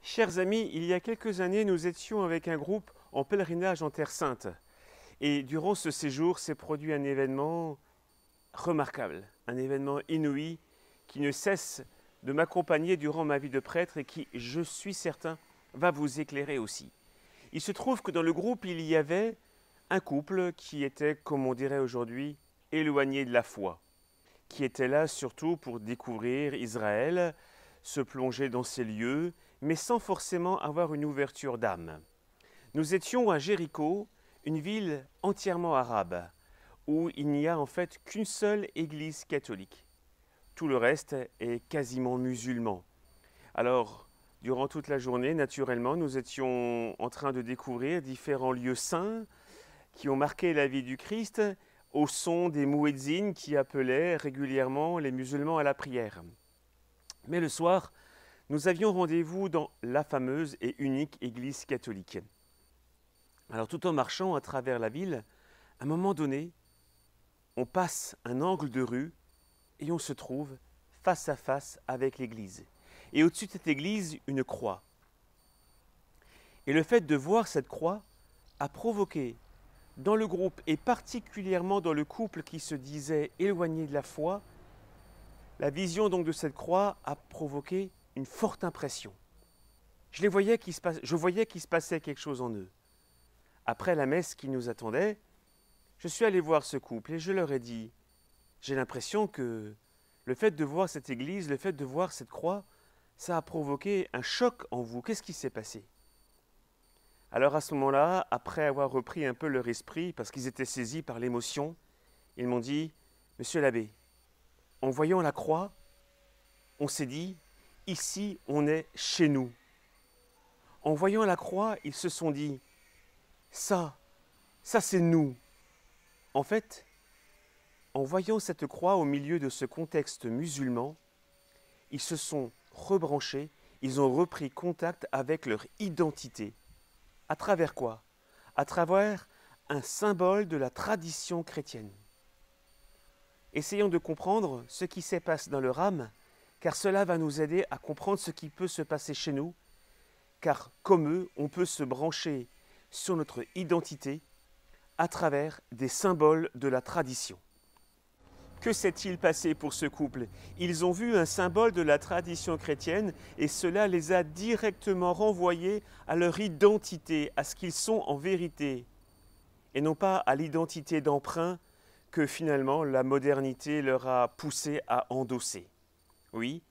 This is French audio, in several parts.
Chers amis, il y a quelques années, nous étions avec un groupe en pèlerinage en Terre Sainte. Et durant ce séjour s'est produit un événement remarquable, un événement inouï qui ne cesse de m'accompagner durant ma vie de prêtre et qui, je suis certain, va vous éclairer aussi. Il se trouve que dans le groupe, il y avait un couple qui était, comme on dirait aujourd'hui, éloigné de la foi, qui était là surtout pour découvrir Israël, se plonger dans ces lieux, mais sans forcément avoir une ouverture d'âme. Nous étions à Jéricho, une ville entièrement arabe, où il n'y a en fait qu'une seule église catholique. Tout le reste est quasiment musulman. Alors, durant toute la journée, naturellement, nous étions en train de découvrir différents lieux saints qui ont marqué la vie du Christ au son des muezzins qui appelaient régulièrement les musulmans à la prière. Mais le soir, nous avions rendez-vous dans la fameuse et unique église catholique. Alors tout en marchant à travers la ville, à un moment donné, on passe un angle de rue et on se trouve face à face avec l'église. Et au-dessus de cette église, une croix. Et le fait de voir cette croix a provoqué dans le groupe et particulièrement dans le couple qui se disait éloigné de la foi, la vision donc de cette croix a provoqué une forte impression. Je voyais qu'il se passait quelque chose en eux. Après la messe qui nous attendait, je suis allé voir ce couple et je leur ai dit, j'ai l'impression que le fait de voir cette église, le fait de voir cette croix, ça a provoqué un choc en vous. Qu'est-ce qui s'est passé? Alors à ce moment-là, après avoir repris un peu leur esprit, parce qu'ils étaient saisis par l'émotion, ils m'ont dit, Monsieur l'abbé, en voyant la croix, on s'est dit, ici on est chez nous. En voyant la croix, ils se sont dit, ça c'est nous. En fait, en voyant cette croix au milieu de ce contexte musulman, ils se sont rebranchés, ils ont repris contact avec leur identité. À travers quoi? À travers un symbole de la tradition chrétienne. Essayons de comprendre ce qui se passe dans leur âme, car cela va nous aider à comprendre ce qui peut se passer chez nous, car comme eux, on peut se brancher sur notre identité à travers des symboles de la tradition. Que s'est-il passé pour ce couple? Ils ont vu un symbole de la tradition chrétienne et cela les a directement renvoyés à leur identité, à ce qu'ils sont en vérité, et non pas à l'identité d'emprunt que finalement la modernité leur a poussé à endosser. Oui,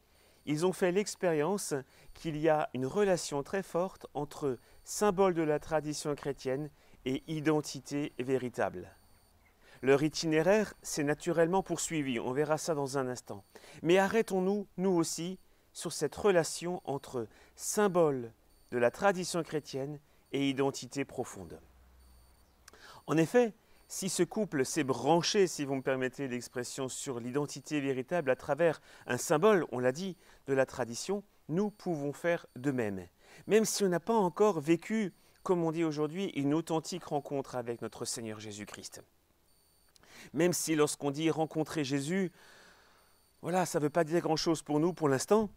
ils ont fait l'expérience qu'il y a une relation très forte entre symbole de la tradition chrétienne et identité véritable. Leur itinéraire s'est naturellement poursuivi, on verra ça dans un instant. Mais arrêtons-nous, nous aussi, sur cette relation entre symbole de la tradition chrétienne et identité profonde. En effet, si ce couple s'est branché, si vous me permettez l'expression, sur l'identité véritable à travers un symbole, on l'a dit, de la tradition, nous pouvons faire de même. Même si on n'a pas encore vécu, comme on dit aujourd'hui, une authentique rencontre avec notre Seigneur Jésus-Christ. Même si lorsqu'on dit rencontrer Jésus, voilà, ça ne veut pas dire grand-chose pour nous pour l'instant,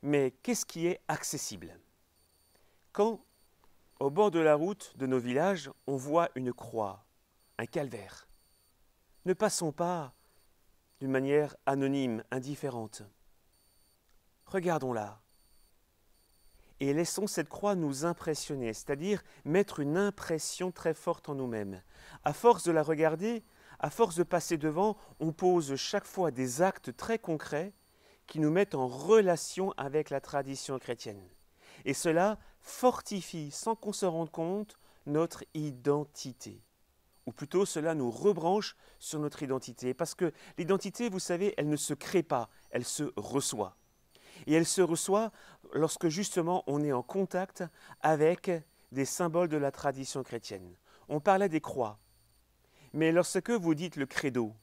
mais qu'est-ce qui est accessible? Quand, au bord de la route de nos villages, on voit une croix, un calvaire, ne passons pas d'une manière anonyme, indifférente. Regardons-la et laissons cette croix nous impressionner, c'est-à-dire mettre une impression très forte en nous-mêmes. À force de la regarder, à force de passer devant, on pose chaque fois des actes très concrets qui nous mettent en relation avec la tradition chrétienne. Et cela fortifie, sans qu'on se rende compte, notre identité. Ou plutôt, cela nous rebranche sur notre identité. Parce que l'identité, vous savez, elle ne se crée pas, elle se reçoit. Et elle se reçoit lorsque justement on est en contact avec des symboles de la tradition chrétienne. On parlait des croix. Mais lorsque vous dites le credo,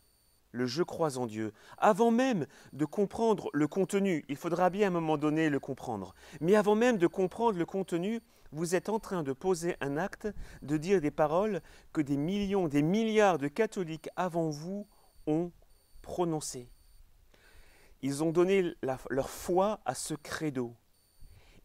le je crois en Dieu, avant même de comprendre le contenu, il faudra bien à un moment donné le comprendre, mais avant même de comprendre le contenu, vous êtes en train de poser un acte, de dire des paroles que des millions, des milliards de catholiques avant vous ont prononcées. Ils ont donné leur foi à ce credo.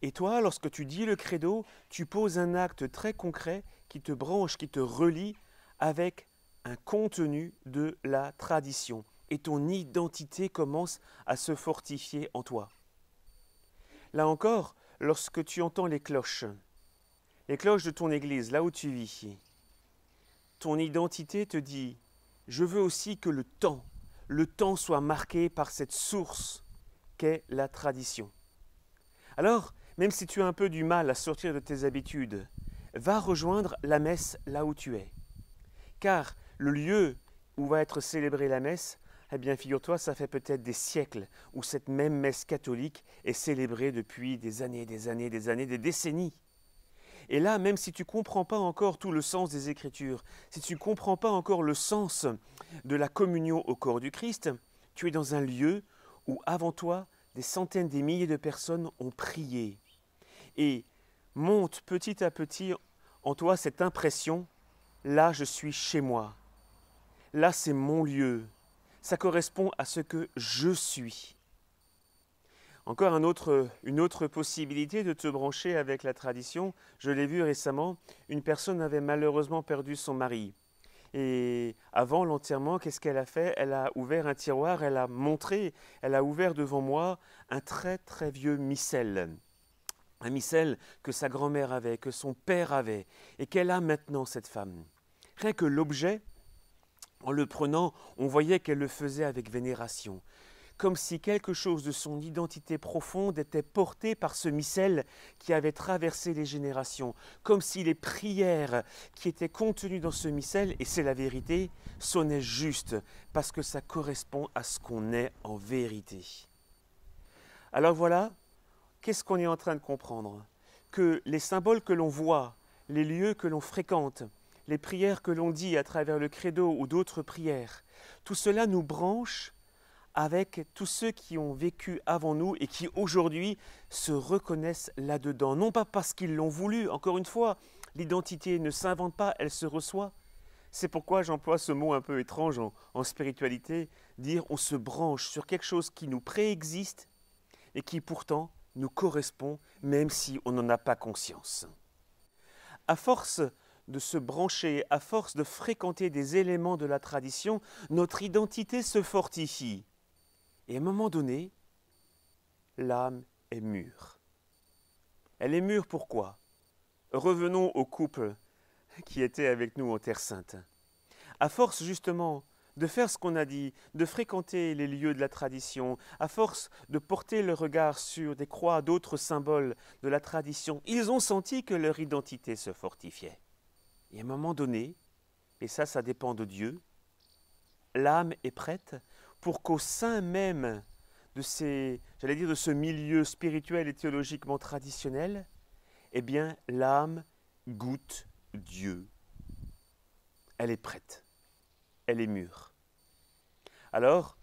Et toi, lorsque tu dis le credo, tu poses un acte très concret qui te branche, qui te relie avec un contenu de la tradition. Et ton identité commence à se fortifier en toi. Là encore, lorsque tu entends les cloches de ton église, là où tu vis, ton identité te dit « Je veux aussi que le temps soit marqué par cette source qu'est la tradition. » Alors, même si tu as un peu du mal à sortir de tes habitudes, va rejoindre la messe là où tu es. Car le lieu où va être célébrée la messe, eh bien, figure-toi, ça fait peut-être des siècles où cette même messe catholique est célébrée depuis des années, des décennies. Et là, même si tu ne comprends pas encore tout le sens des Écritures, si tu ne comprends pas encore le sens de la communion au corps du Christ, tu es dans un lieu où, avant toi, des centaines, des milliers de personnes ont prié. Et monte petit à petit en toi cette impression, là je suis chez moi, là c'est mon lieu, ça correspond à ce que je suis. Encore une autre possibilité de te brancher avec la tradition, je l'ai vu récemment, une personne avait malheureusement perdu son mari. Et avant l'enterrement, qu'est-ce qu'elle a fait? Elle a ouvert un tiroir, elle a ouvert devant moi un très très vieux missel. Un missel que sa grand-mère avait, que son père avait, et qu'elle a maintenant, cette femme. Rien que l'objet, en le prenant, on voyait qu'elle le faisait avec vénération. Comme si quelque chose de son identité profonde était porté par ce missel qui avait traversé les générations. Comme si les prières qui étaient contenues dans ce missel, et c'est la vérité, sonnaient juste, parce que ça correspond à ce qu'on est en vérité. Alors voilà, qu'est-ce qu'on est en train de comprendre? Que les symboles que l'on voit, les lieux que l'on fréquente, les prières que l'on dit à travers le credo ou d'autres prières, tout cela nous branche avec tous ceux qui ont vécu avant nous et qui aujourd'hui se reconnaissent là-dedans. Non pas parce qu'ils l'ont voulu, encore une fois, l'identité ne s'invente pas, elle se reçoit. C'est pourquoi j'emploie ce mot un peu étrange en spiritualité, dire on se branche sur quelque chose qui nous préexiste et qui pourtant nous correspond même si on n'en a pas conscience. À force de se brancher, à force de fréquenter des éléments de la tradition, notre identité se fortifie. Et à un moment donné, l'âme est mûre. Elle est mûre pourquoi? Revenons au couple qui était avec nous en Terre Sainte. À force justement de faire ce qu'on a dit, de fréquenter les lieux de la tradition, à force de porter le regard sur des croix, d'autres symboles de la tradition, ils ont senti que leur identité se fortifiait. Et à un moment donné, et ça dépend de Dieu, l'âme est prête pour qu'au sein même de de ce milieu spirituel et théologiquement traditionnel, eh bien, l'âme goûte Dieu. Elle est prête. Elle est mûre. Alors,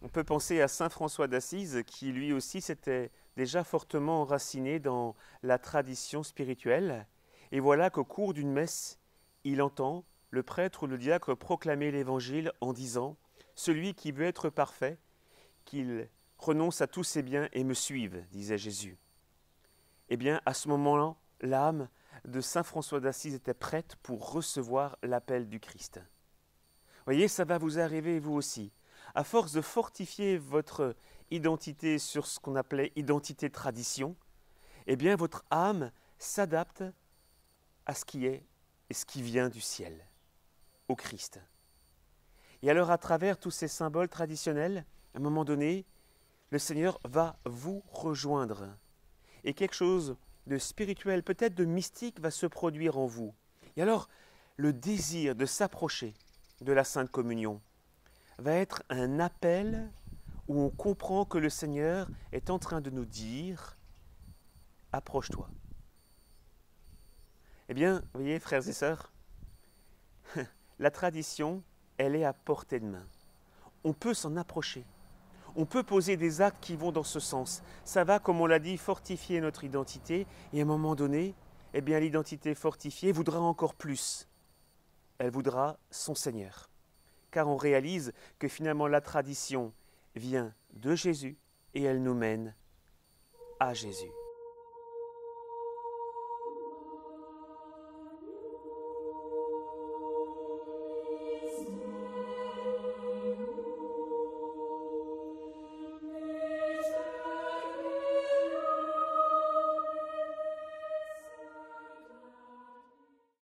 on peut penser à saint François d'Assise, qui lui aussi s'était déjà fortement enraciné dans la tradition spirituelle. Et voilà qu'au cours d'une messe, il entend le prêtre ou le diacre proclamer l'évangile en disant « Celui qui veut être parfait, qu'il renonce à tous ses biens et me suive, disait Jésus. » Eh bien, à ce moment-là, l'âme de saint François d'Assise était prête pour recevoir l'appel du Christ. Voyez, ça va vous arriver vous aussi. À force de fortifier votre identité sur ce qu'on appelait identité tradition, eh bien, votre âme s'adapte à ce qui est et ce qui vient du ciel, au Christ. Et alors, à travers tous ces symboles traditionnels, à un moment donné, le Seigneur va vous rejoindre. Et quelque chose de spirituel, peut-être de mystique, va se produire en vous. Et alors, le désir de s'approcher de la Sainte Communion va être un appel où on comprend que le Seigneur est en train de nous dire « Approche-toi ». Eh bien, vous voyez, frères et sœurs, la tradition, elle est à portée de main. On peut s'en approcher. On peut poser des actes qui vont dans ce sens. Ça va, comme on l'a dit, fortifier notre identité. Et à un moment donné, eh bien, l'identité fortifiée voudra encore plus. Elle voudra son Seigneur. Car on réalise que finalement la tradition vient de Jésus et elle nous mène à Jésus.